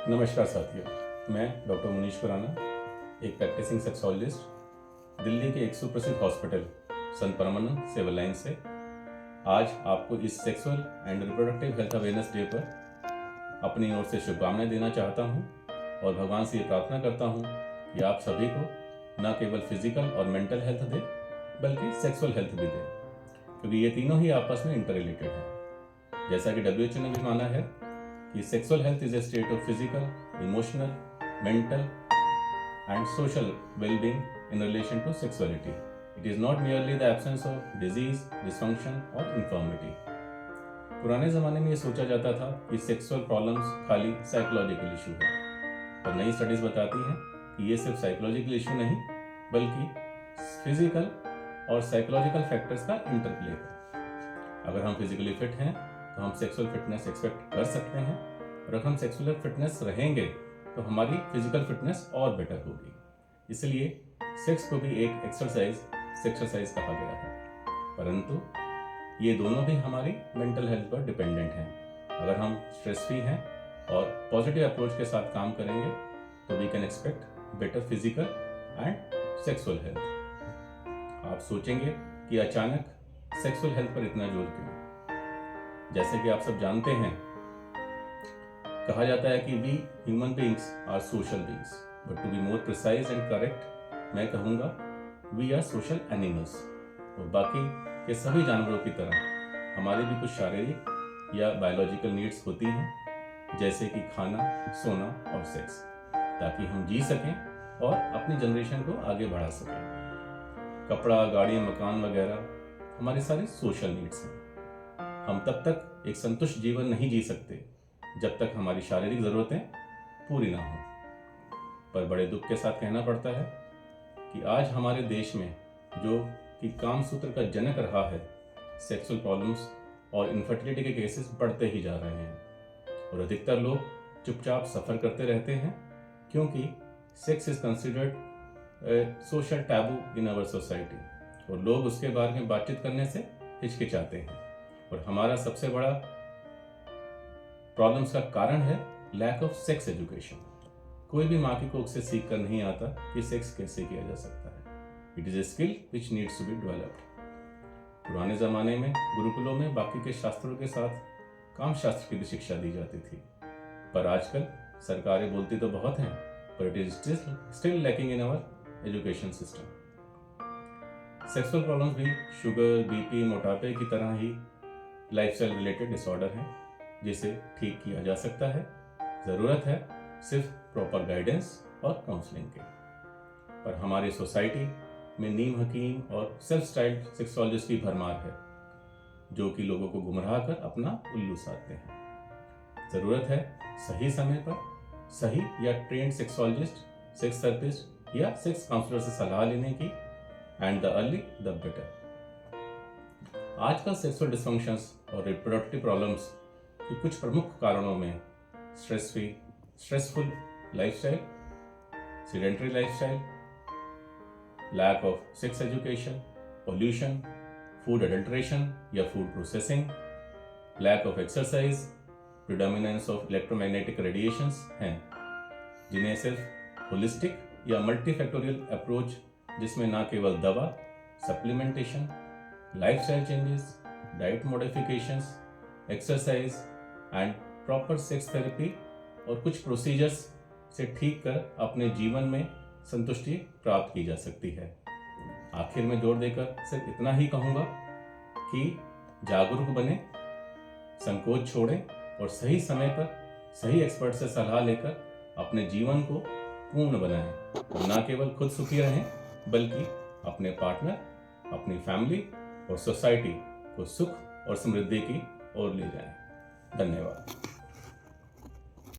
नमस्कार साथियों, मैं डॉक्टर मुनीश खुराना, एक प्रैक्टिसिंग सेक्सोलॉजिस्ट, दिल्ली के एक सुप्रसिद्ध हॉस्पिटल संत परमानंद सिविल लाइन से आज आपको इस sexual and reproductive health awareness day पर अपनी ओर से शुभकामनाएं देना चाहता हूं और भगवान से ये प्रार्थना करता हूं कि आप सभी को न केवल फिजिकल और मेंटल हेल्थ दे बल्कि सेक्सुअल हेल्थ भी दे, क्योंकि ये तीनों ही आपस में इंटर रिलेटेड हैं। जैसा कि WHO ने भी माना है कि sexual health is a state of physical, emotional, mental and social wellbeing in relation to sexuality. It is not merely the absence of disease, dysfunction और इन्फॉर्मिटी। पुराने जमाने में ये सोचा जाता था कि सेक्सुअल प्रॉब्लम्स खाली साइकोलॉजिकल इशू है, पर नई स्टडीज बताती हैं कि ये सिर्फ साइकोलॉजिकल इशू नहीं बल्कि फिजिकल और साइकोलॉजिकल फैक्टर्स का इंटरप्ले है। अगर हम फिजिकली फिट हैं तो हम सेक्सुअल फिटनेस एक्सपेक्ट कर सकते हैं, और अगर हम सेक्सुअल फिटनेस रहेंगे तो हमारी फिजिकल फिटनेस और बेटर होगी। इसलिए सेक्स को भी एक एक्सरसाइज कहा गया है, परंतु ये दोनों भी हमारी मेंटल हेल्थ पर डिपेंडेंट हैं। अगर हम स्ट्रेस फ्री हैं और पॉजिटिव अप्रोच के साथ काम करेंगे तो we can expect better physical and sexual health. आप सोचेंगे कि अचानक सेक्सुअल हेल्थ पर इतना जोर क्यों? जैसे कि आप सब जानते हैं, कहा जाता है कि we human beings are social beings, but to be more precise and correct मैं कहूँगा वी आर सोशल एनिमल्स। और बाकी के सभी जानवरों की तरह हमारी भी कुछ शारीरिक या बायोलॉजिकल नीड्स होती हैं, जैसे कि खाना, सोना और सेक्स, ताकि हम जी सकें और अपनी जनरेशन को आगे बढ़ा सकें। कपड़ा, गाड़ी, मकान वगैरह हमारे सारे सोशल नीड्स हैं। हम तब तक एक संतुष्ट जीवन नहीं जी सकते जब तक हमारी शारीरिक जरूरतें पूरी ना हो। पर बड़े दुख के साथ कहना पड़ता है कि आज हमारे देश में जो कि कामसूत्र का जनक रहा है, सेक्सुअल प्रॉब्लम्स और इनफर्टिलिटी के केसेस बढ़ते ही जा रहे हैं, और अधिकतर लोग चुपचाप सफर करते रहते हैं क्योंकि sex is considered social taboo in our society, और लोग उसके बारे में बातचीत करने से हिचकिचाते हैं। और हमारा सबसे बड़ा प्रॉब्लम्स का कारण है लैक ऑफ सेक्स एजुकेशन। कोई भी माँ की कोख से सीख कर नहीं आता कि सेक्स कैसे किया जा सकता है। It is a skill which needs to be developed. पुराने जमाने में गुरुकुलों में बाकी के शास्त्रों के साथ काम शास्त्र की भी शिक्षा दी जाती थी, पर आजकल सरकारें बोलती तो बहुत हैं, पर it is still lacking in our education system. Sexual problems भी शुगर, बीपी, मोटापे की तरह ही लाइफस्टाइल रिलेटेड डिसऑर्डर है, जिसे ठीक किया जा सकता है। ज़रूरत है सिर्फ प्रॉपर गाइडेंस और काउंसलिंग की। पर हमारी सोसाइटी में नीम हकीम और सेल्फ स्टाइल्ड सेक्सोलॉजिस्ट की भरमार है, जो कि लोगों को गुमराह कर अपना उल्लू साधते हैं। ज़रूरत है सही समय पर सही या ट्रेंड सेक्सोलॉजिस्ट, सेक्स थेरेपिस्ट या सेक्स काउंसलर से सलाह लेने की, and the early the better. आजकल सेक्सुअल डिसफंक्शंस और रिप्रोडक्टिव प्रॉब्लम्स के कुछ प्रमुख कारणों में stressful lifestyle, sedentary lifestyle, lack of sex education, pollution, food adulteration या food processing, lack of exercise, predominance of electromagnetic radiations हैं, जिन्हें सिर्फ होलिस्टिक या मल्टीफैक्टोरियल अप्रोच, जिसमें ना केवल दवा, supplementation, lifestyle changes, diet modifications, exercise and proper sex therapy और कुछ प्रोसीजर्स से ठीक कर अपने जीवन में संतुष्टि प्राप्त की जा सकती है। आखिर में जोर देकर सिर्फ इतना ही कहूँगा कि जागरूक बने, संकोच छोड़ें और सही समय पर सही एक्सपर्ट से सलाह लेकर अपने जीवन को पूर्ण बनाएं, और न केवल खुद सुखी रहें बल्कि अपने पार्टनर, अपनी फैमिली और सोसाइटी को सुख और समृद्धि की ओर ले जाएं। धन्यवाद।